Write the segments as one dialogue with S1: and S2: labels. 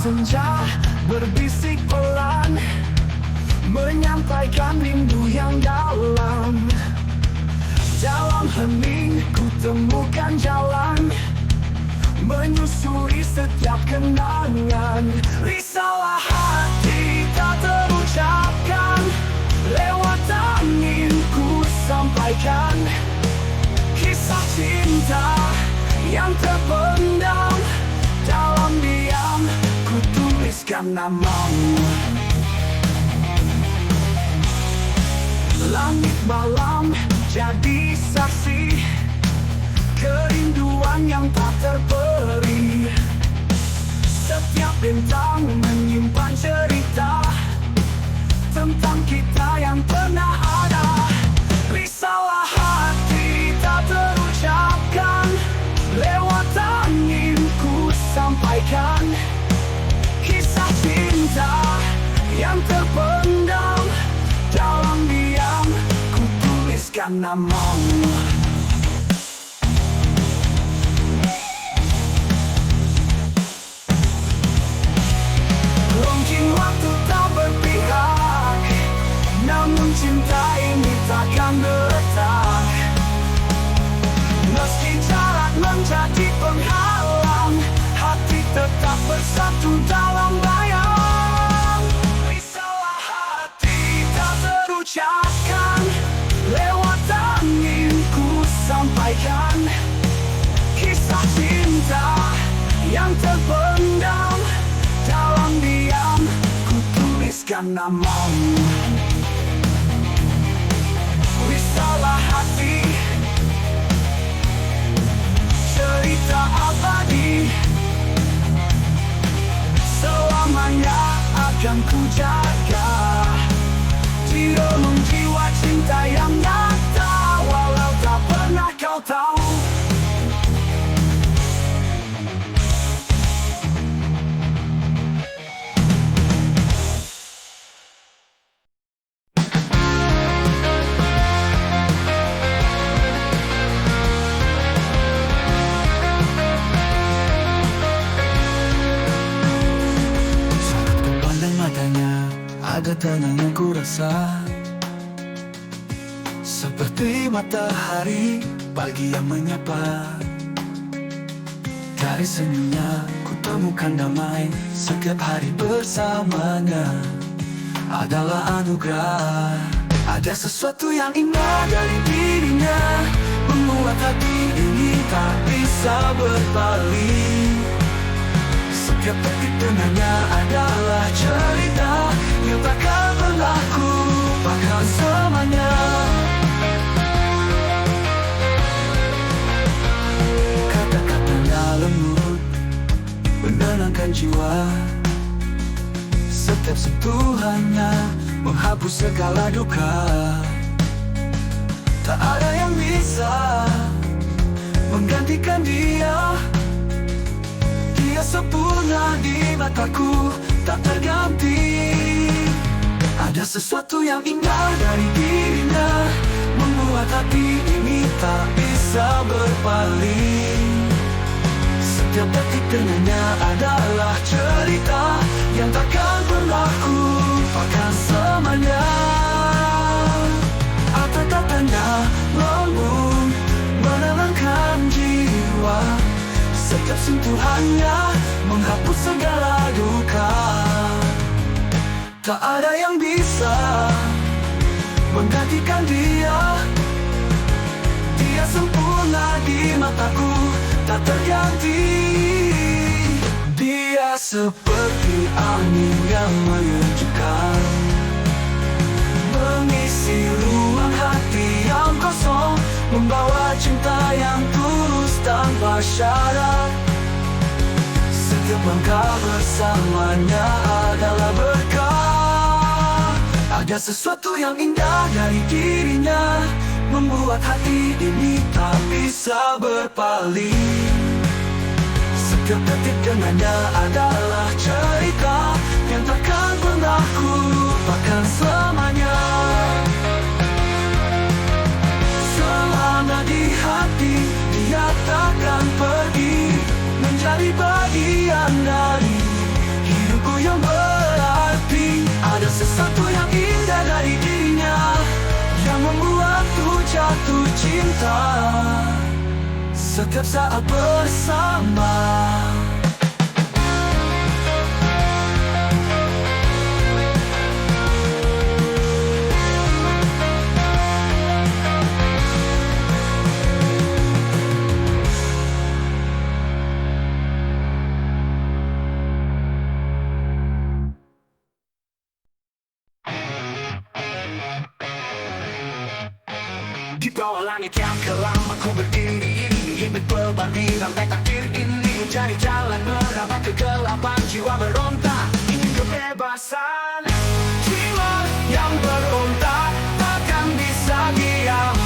S1: Senja berbisik pelan, menyampaikan rindu yang dalam. Dalam hening ku temukan jalan, menyusuri setiap kenangan. Risalah hati tak terucapkan, lewat angin ku sampaikan. Kisah cinta yang terpendam, dalam diam ku tuliskan namamu. Langit malam jadi saksi, kerinduan yang tak terperi. Setiap bintang menyimpan cerita tentang kita yang pernah ada. Risalah hati tak terucapkan, lewat angin ku sampaikan. Kisah cinta yang terpendam, dalam diam ku tuliskan namamu. Mungkin waktu tak berpihak, namun cinta ini takkan retak. Meski jarak menjadi penghalang, hati tetap bersatu dalam bayang. Risalah hati tak terucapkan, lewat angin ku sampaikan. Kisah cinta yang terpendam, dalam diam ku tuliskan namamu. Risalah hati, cerita abadi, selamanya akan ku jaga. Di relung jiwa cinta yang nyata, walau tak pernah kau tahu. Ada tenang yang ku rasa, seperti matahari pagi yang menyapa. Dari senyumnya ku temukan damai, setiap hari bersamanya adalah anugerah. Ada sesuatu yang indah dari dirinya, membuat hati ini tak bisa berpaling. Setiap detik dengannya adalah cerita yang takkan pernah ku lupakan selamanya. Kata-katanya lembut, menenangkan jiwa. Setiap sentuhannya menghapus segala duka. Tak ada yang bisa menggantikan dia. Dia sempurna di mataku, tak terganti. Ada sesuatu yang indah dari dirinya, membuat hati ini tak bisa berpaling. Setiap detik dengannya adalah cerita yang takkan pernah ku lupakan selamanya. Kata-katanya lembut, menenangkan jiwa. Setiap sentuhannya menghapus segala duka. Tak ada yang bisa menggantikan dia. Dia sempurna di mataku, tak terganti. Dia seperti angin yang menyejukkan, mengisi ruang hati yang kosong, membawa cinta yang tulus tanpa syarat. Setiap langkah bersamanya adalah berkah. Ada sesuatu yang indah dari dirinya, membuat hati ini tak bisa berpaling. Setiap detik dengannya adalah cerita yang takkan pernah ku lupakan selamanya. Selama di hati, dia takkan pergi, menjadi bagian dari hidupku yang berarti. Ada sesuatu yang indah dari dirinya yang membuatku jatuh cinta setiap saat bersama. Di bawah langit yang kelam aku berdiri, hidup berbanding sampai takdir ini mencari jalan merapat kegelapan. Jiwa berontak ingin kebebasan, jiwa yang berontak takkan bisa diam,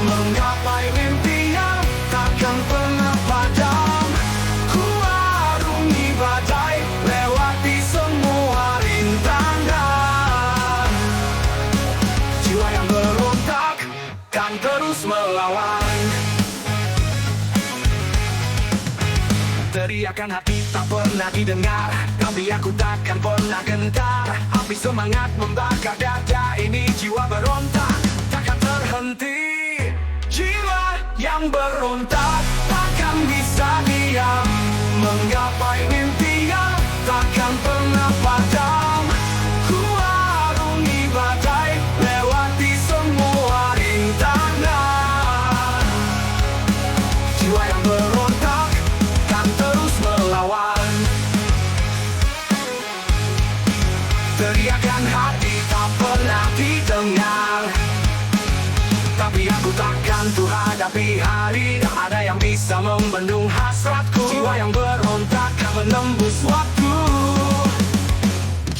S1: menggapai mimpinya takkan pernah padam. Ku arungi badai, lewati semua rintangan. Jiwa yang berontak kan terus melawan. Teriakan hati tak pernah didengar, tapi aku takkan pernah gentar. Api semangat membakar dada ini, jiwa berontak takkan terhenti. Jiwa yang berontak takkan bisa diam, menggapai mimpinya takkan pernah padam. Ku arungi badai, lewati semua rintangan. Jiwa yang berontak kan terus melawan. Teriakan hati tak pernah didengar, tapi aku takkan tuh hadapi hari. Tak ada yang bisa membendung hasratku. Jiwa yang berontak kan menembus waktu.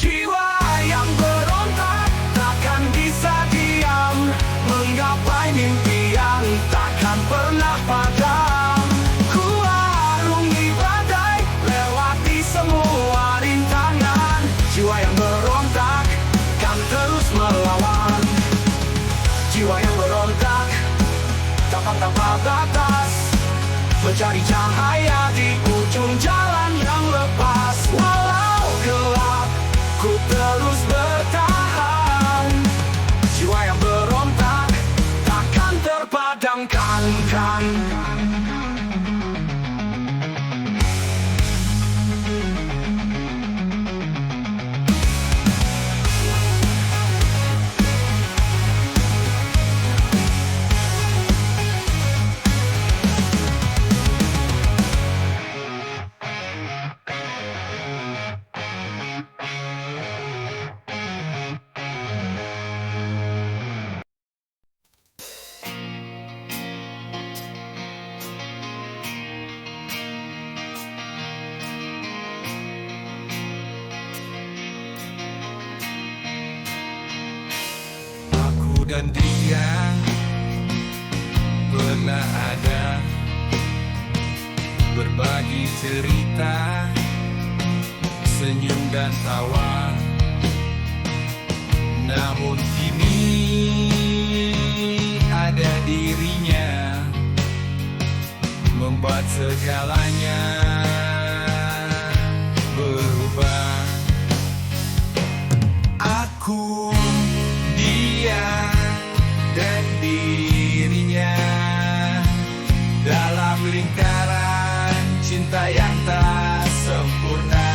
S1: Jiwa yang berontak takkan bisa diam, menggapai mimpi yang takkan pernah padam. Ku arungi badai, lewati semua rintangan. Jiwa yang berontak kan terus melawan. Jiwa yang berontak tak tanpa batas, mencari cahaya di ujung jalan yang lepas. Walau gelap, ku terus bertahan. Jiwa yang berontak takkan terpadamkan.
S2: Dan dia pernah ada berbagi cerita, senyum dan tawa. Namun kini ada dirinya membuat segalanya berubah. Aku, dia, dan dirinya dalam lingkaran cinta yang tak sempurna.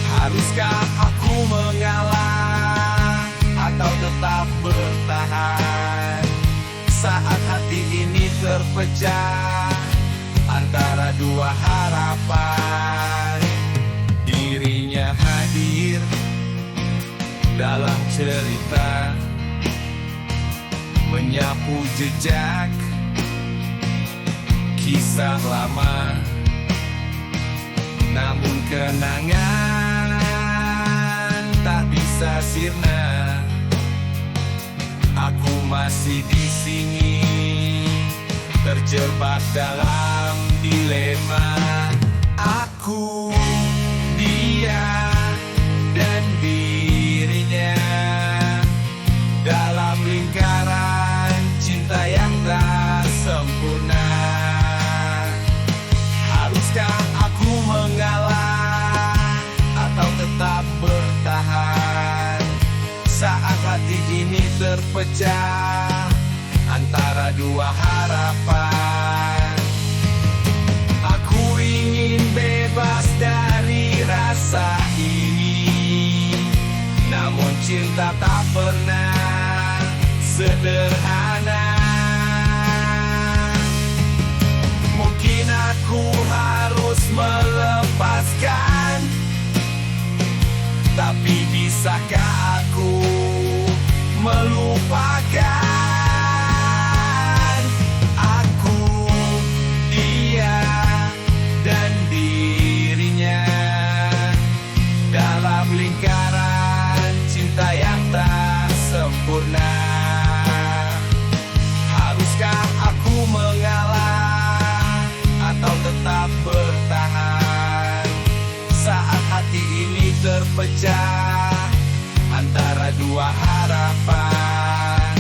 S2: Haruskah aku mengalah atau tetap bertahan saat hati ini terpecah antara dua harapan? Dirinya hadir dalam cerita, menyapu jejak kisah lama. Namun kenangan tak bisa sirna. Aku masih di sini, terjebak dalam dilema. Aku, dia, dan dirinya dalam lingkaran cinta yang tak sempurna. Haruskah aku mengalah atau tetap bertahan saat hati ini terpecah antara dua harapan? Aku ingin bebas dari rasa ini, namun cinta tak pernah sederhana. Mungkin aku harus melepaskan, tapi bisakah aku melupakan? Aku, dia, dan dirinya dalam lingkaran cinta yang tak sempurna. Haruskah aku mengalah atau tetap bertahan saat hati ini terpecah antara dua harapan?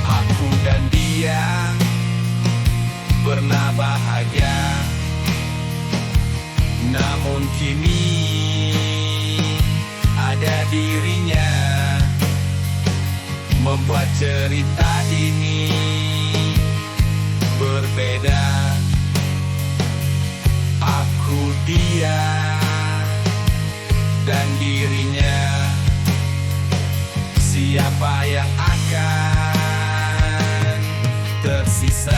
S2: Aku dan dia pernah bahagia, namun kini ada dirinya membuat cerita ini berbeda. Aku, dia, dan dirinya, siapa yang akan tersisa?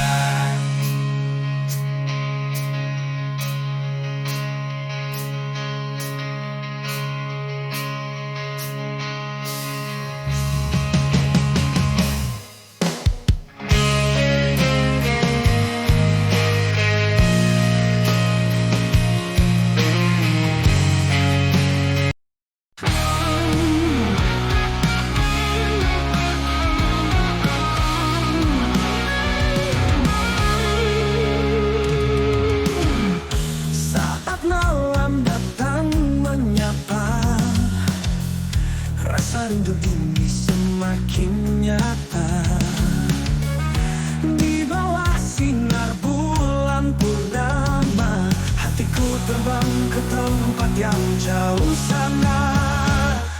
S1: Saat malam datang menyapa, rasa rindu ini semakin nyata. Di bawah sinar bulan purnama, hatiku terbang ke tempat yang jauh sana.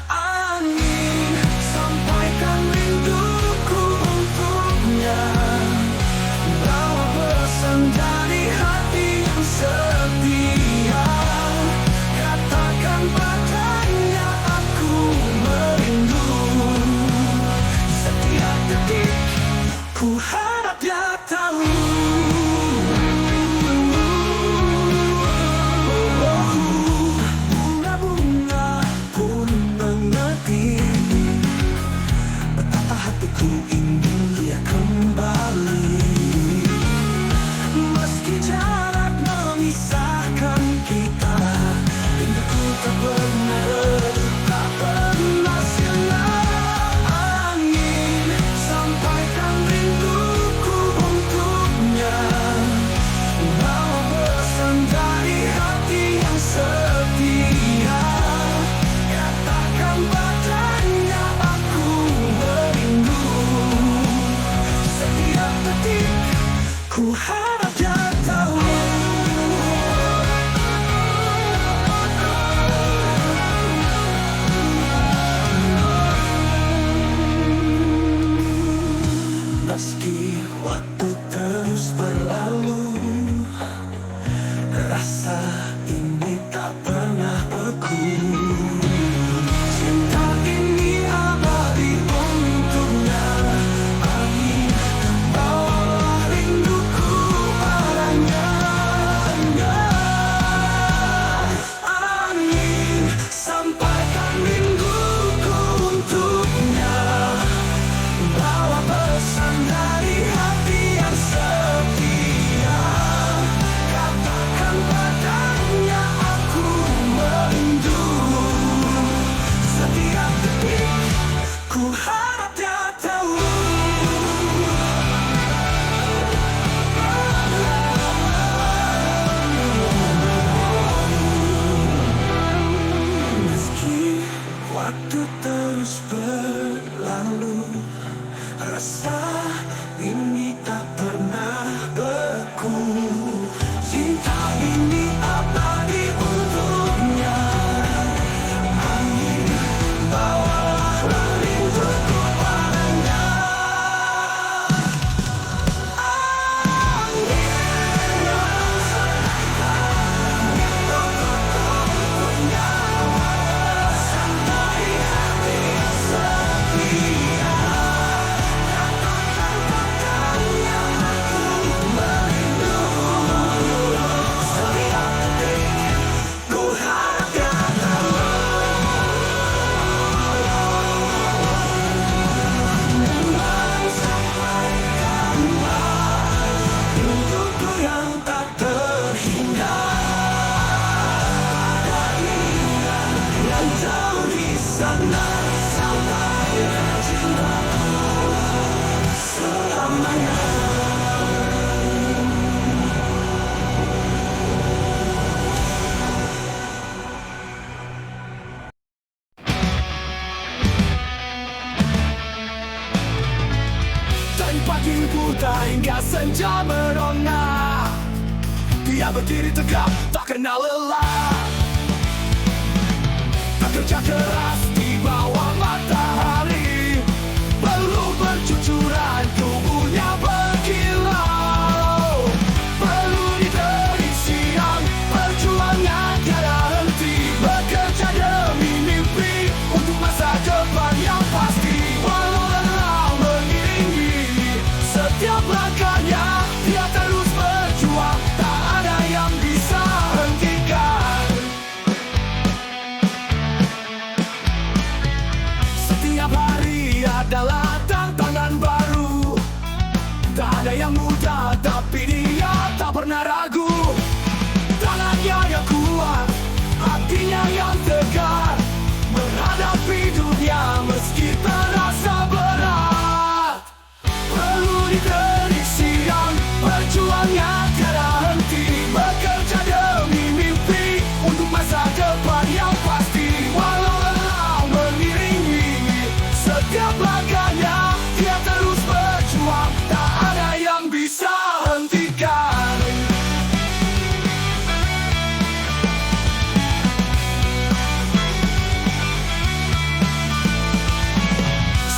S1: Angin, sampaikan rinduku untuknya, bawa pesan dari hati yang setia. Katakan padanya aku merindu, setiap detik ku harap dia tahu. Bunga-bunga pun mengerti betapa hatiku ingin dia kembali. Meski jarak memisahkan kita, rinduku tak pernah redup, tak pernah silau. Angin, sampaikan rinduku untuknya, bawa pesan dari hati yang setia. Katakan padanya aku merindu, setiap detik ku harap dia tahu. Meski waktu terus berlalu, rasa ini tak pernah beku. Cinta ini abadi untuknya. Angin, bawalah rinduku senja merona. Dia berdiri tegap, tak kenal lelah. Bekerja keras di bawah matahari, perlu bercucuran, tubuhnya berkilau. Perlu diberi siang, perjuangan tiada henti. Bekerja demi mimpi, untuk masa depan yang pasti. Walau lelah mengiringi setiap langkahnya, dia terus berjuang, tak ada yang bisa hentikan. Setiap hari adalah tantangan baru. Tak ada yang mudah, tapi dia tak pernah ragu. Tangannya yang kuat, hatinya yang tegar, menghadapi dunia meski terasa berat. Perlu diberi siang, perjuangan tiada henti. Bekerja demi mimpi, untuk masa depan yang pasti. Walau lelah mengiringi setiap langkahnya, dia terus berjuang, tak ada yang bisa hentikan.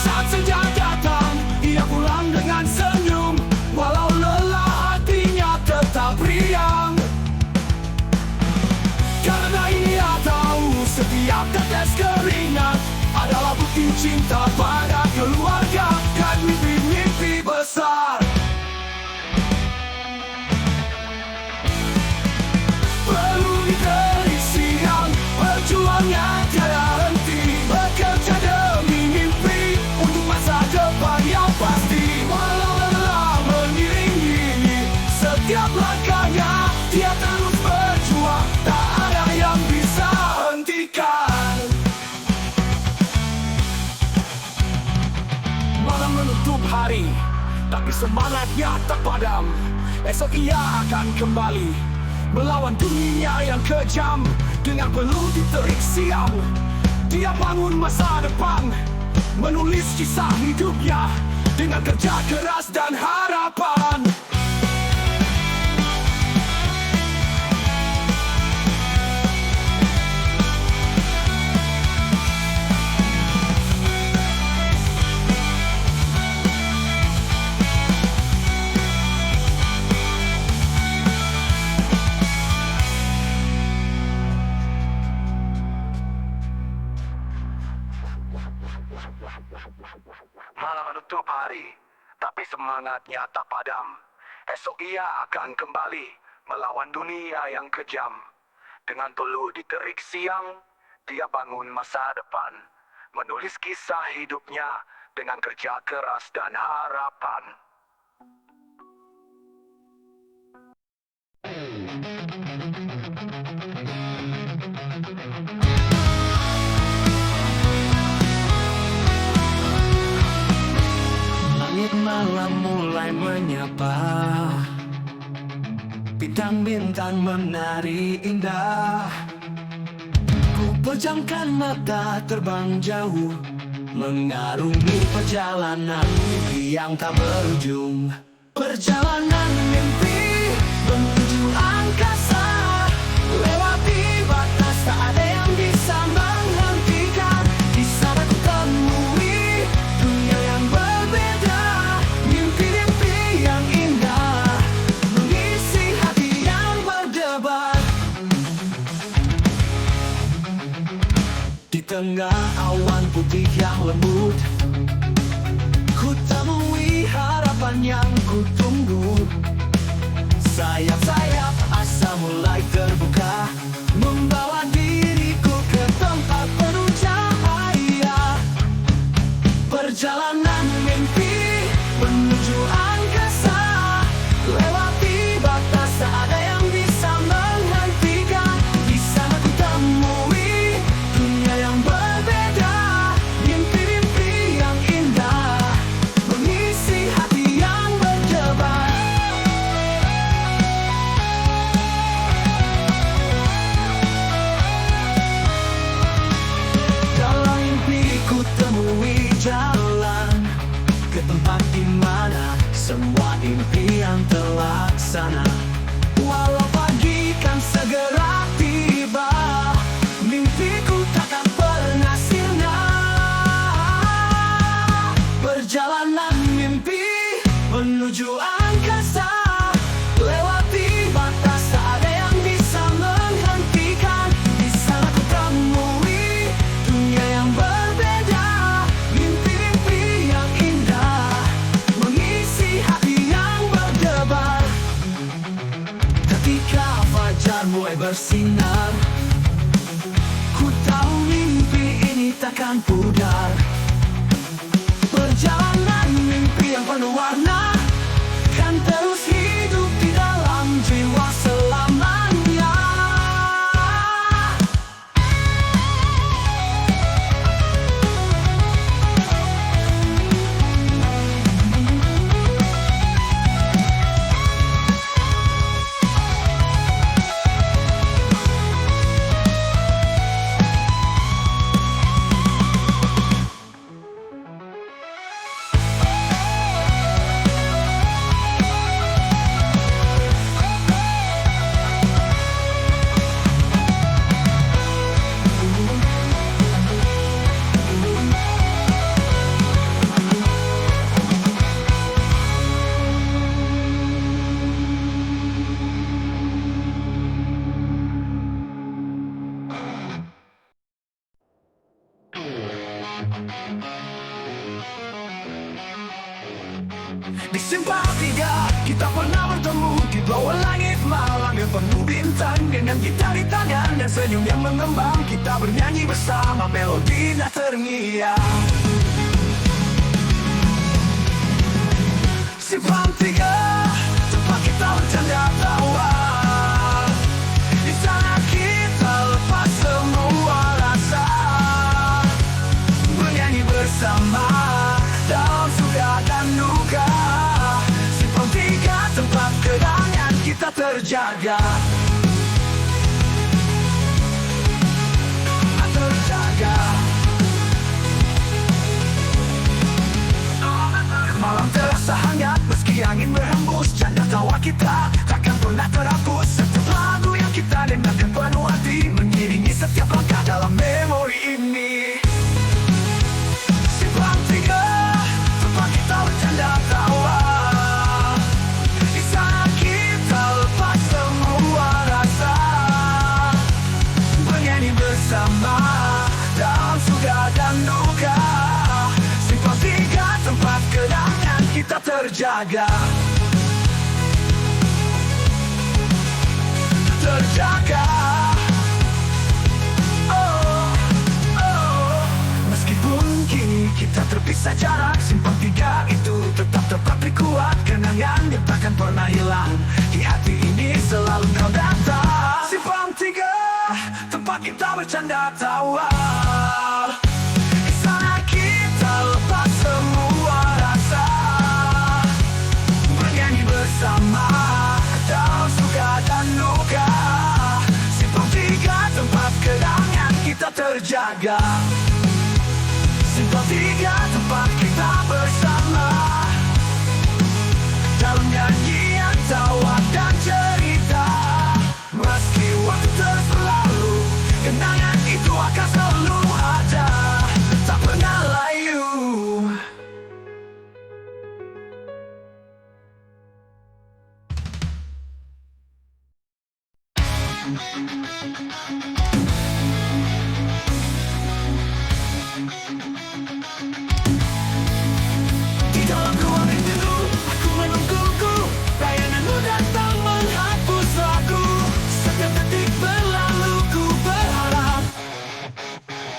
S1: Saat senja datang, ia pulang dengan senyum. Walau lelah, hatinya tetap riang. Karena ia tahu setiap tetes keringat adalah bukti cinta pada keluarga dan mimpi-mimpi besar. Perlu diberi siang, perjuangan tiada henti. Bekerja demi mimpi, untuk masa depan yang pasti. Walau lelah mengiringi setiap langkahnya, dia terus berjuang, tak ada yang bisa hentikan. Malam menutup hari, tapi semangatnya tak padam. Esok ia akan kembali melawan dunia yang kejam. Dengan peluh di terik siang, dia bangun masa depan, menulis kisah hidupnya dengan kerja keras dan harapan. Malam menutup hari, tapi semangatnya tak padam. Esok ia akan kembali melawan dunia yang kejam. Dengan peluh di terik siang, dia bangun masa depan, menulis kisah hidupnya dengan kerja keras dan harapan. Langit malam mulai menyapa, bintang-bintang menari indah. Ku pejamkan mata terbang jauh, mengarungi perjalanan mimpi yang tak berujung. Perjalanan mimpi menuju angkasa, lewati batas tak ada yang bisa menghentikan. Di sana ku temui dunia yang berbeda, mimpi-mimpi yang indah mengisi hati yang berdebar. Di tengah awan putih yang lembut, ku temui harapan yang ku tunggu. Sayap-sayap asa mulai terbuka, membawa diriku ke tempat penuh cahaya. Perjalanan mimpi menuju angkasa, lewati batas tak ada yang bisa menghentikan. Di sana ku temui dunia yang berbeda, mimpi-mimpi yang indah mengisi hati yang berdebar. mulai bersinar. Ku tahu mimpi ini takkan pudar. Perjalanan mimpi yang penuh warna kan terus hidup di dalam jiwa selamanya. Di simpang tiga kita pernah bertemu, di bawah langit malam yang penuh bintang. Dengan gitar di tangan dan senyum yang mengembang, kita bernyanyi bersama, melodi tak terngiang. Simpang tiga, tempat kita bercanda tawa. Di sana kita lepas semua rasa, bernyanyi bersama dalam suka dan duka. Simpang tiga, tempat kenangan kita terjaga. Malam terasa hangat meski angin berhembus, canda tawa kita takkan pernah terhapus. Setiap lagu yang kita dengarkan penuh hati, mengiringi setiap langkah dalam memori ini. Simpang tiga, tempat kita bercanda tawa. Di sana kita lepas semua rasa, bernyanyi bersama dalam suka dan duka. Simpang tiga, tempat kenangan kita terjaga. Terjaga. Meskipun kini kita terpisah jarak, simpang tiga itu tetap kuat. Kenangan yang takkan pernah hilang, di hati ini selalu kau datang. Simpang tiga, tempat kita bercanda tawa. Di sana kita lepas semua rasa, bernyanyi bersama dalam suka dan duka. Simpang tiga, tempat kenangan kita terjaga. Simpang tiga, tempat kita bersama dalam nyanyian, tawa dan cerita. Meski waktu terus berlalu, kenangan itu akan selalu ada, tak pernah layu. Di dalam ruang rindu, aku menungguku. Bayanganmu datang menghapus aku. Setiap detik berlalu, ku berharap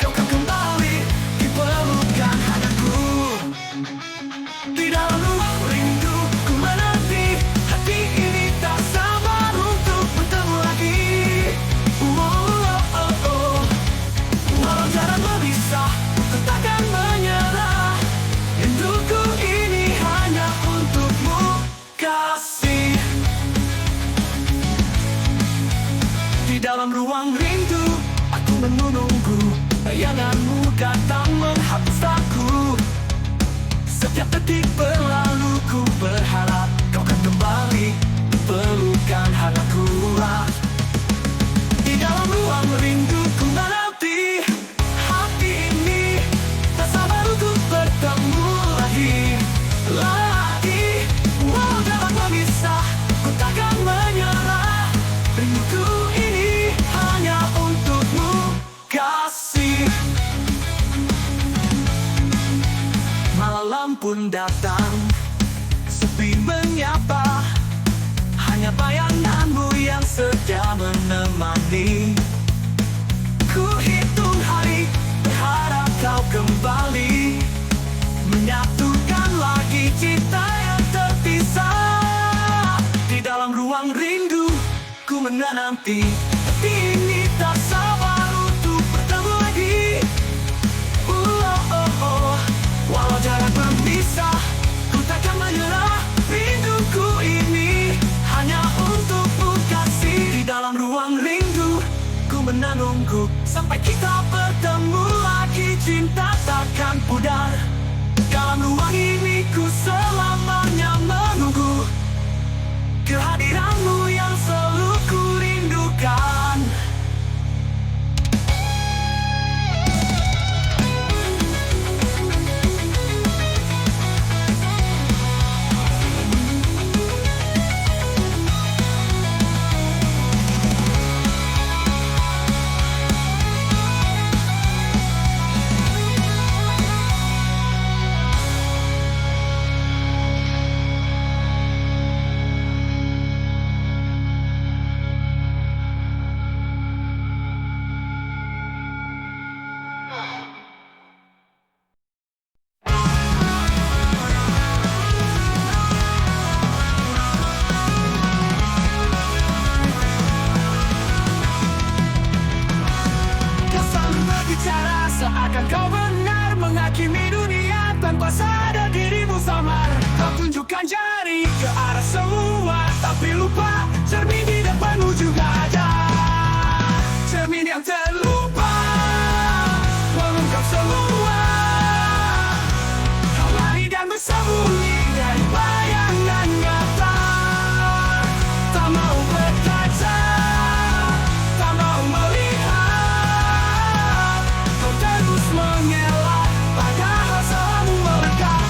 S1: kau kan kembali di pelukan hangatku. Di dalam ruang rindu, ku menanti. Hati ini tak sabar untuk bertemu lagi. Walau jarak memisah, ku takkan menyerah. Rinduku ini hanya untukmu, kasih. Di dalam ruang rindu, aku menunggu. Bayanganmu datang menghapus aku. Setiap detik berlalu, ku berharap kau kan kembali di pelukan hangatku. Di dalam ruang rindu, ku menanti. Hati ini tak sabar untuk bertemu lagi. Walau jarak memisah, ku takkan menyerah. Rinduku ini hanya untukmu, kasih. Malam pun datang, sepi menyapa. Hanya bayanganmu yang setia menunggu. menemani. Ku hitung hari, berharap kau kembali, menyatukan lagi cinta yang terpisah. Di dalam ruang rindu, ku menanti, tapi ini tak sabar untuk bertemu lagi. Walau jarak memisah, ku takkan menyerah. Rinduku ini hanya untukmu kasih. Di dalam ruang rindu, ku menunggu sampai kita bertemu lagi. Cinta takkan pudar. Dalam ruang ini ku selamanya menunggu kehadiranmu yang selalu ku rindukan. Seakan kau benar menghakimi dunia tanpa sadar dirimu samar. Kau tunjukkan jari ke arah semua, tapi lupa cermin di depanmu juga ada. Cermin yang terlupa mengungkap semua. Kau lari dan bersembunyi dari bayangan nyata. Tak mau berkaca, tak mau melihat. Kau terus mengelak, padahal selalu melekat.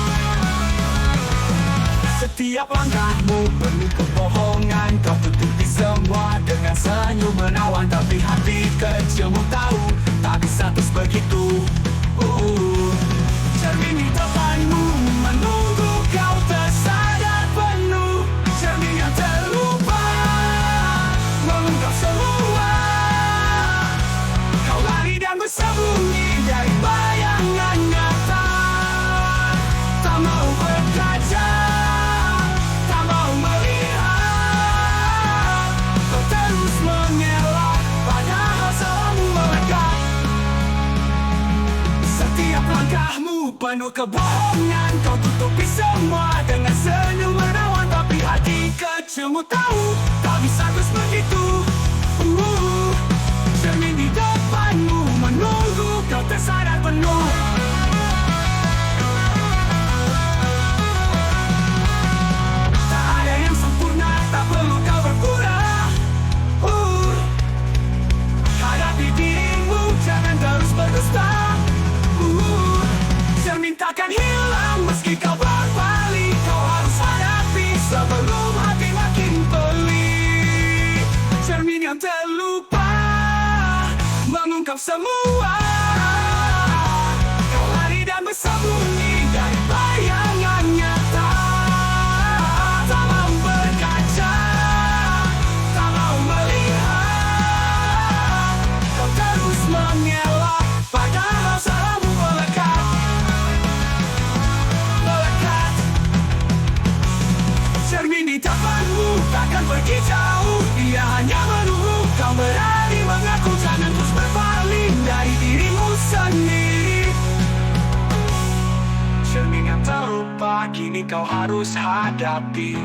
S1: Setiap langkahmu penuh kebohongan. Kau tutupi semua dengan senyum menawan, tapi hati kecilmu tahu tak bisa terus begitu. Cermin di depanmu menunggu kau tersadar penuh. Cermin yang terlupa mengungkap semua. Kau lari dan bersembunyi dari bayangan nyata. Tak mau berkaca, tak mau melihat. Kau terus mengelak, padahal selalu melekat. Setiap langkahmu penuh kebohongan. Kau tutupi semua dengan senyum menawan, tapi hati kecilmu tahu tak bisa terus begitu. Cermin di depanmu menunggu kau tersadar penuh. Tak ada yang sempurna, tak perlu kau berpura. Hadapi dirimu, jangan terus berdusta. Cermin takkan hilang meski kau berbalik. Kau harus hadapi sebelum hati makin pelik. Cermin yang terlupa mengungkap semua. Kau lari dan bersembunyi dari bayangan nyata. Tak mau berkaca, tak mau melihat. Kau terus mengelak, padahal selalu melekat. Melekat. Cermin di depanmu takkan pergi jauh. Dia hanya menunggu kau berani mengaku. Jangan terus berpaling dari dirimu sendiri. Cermin yang terlupa kini kau harus hadapi.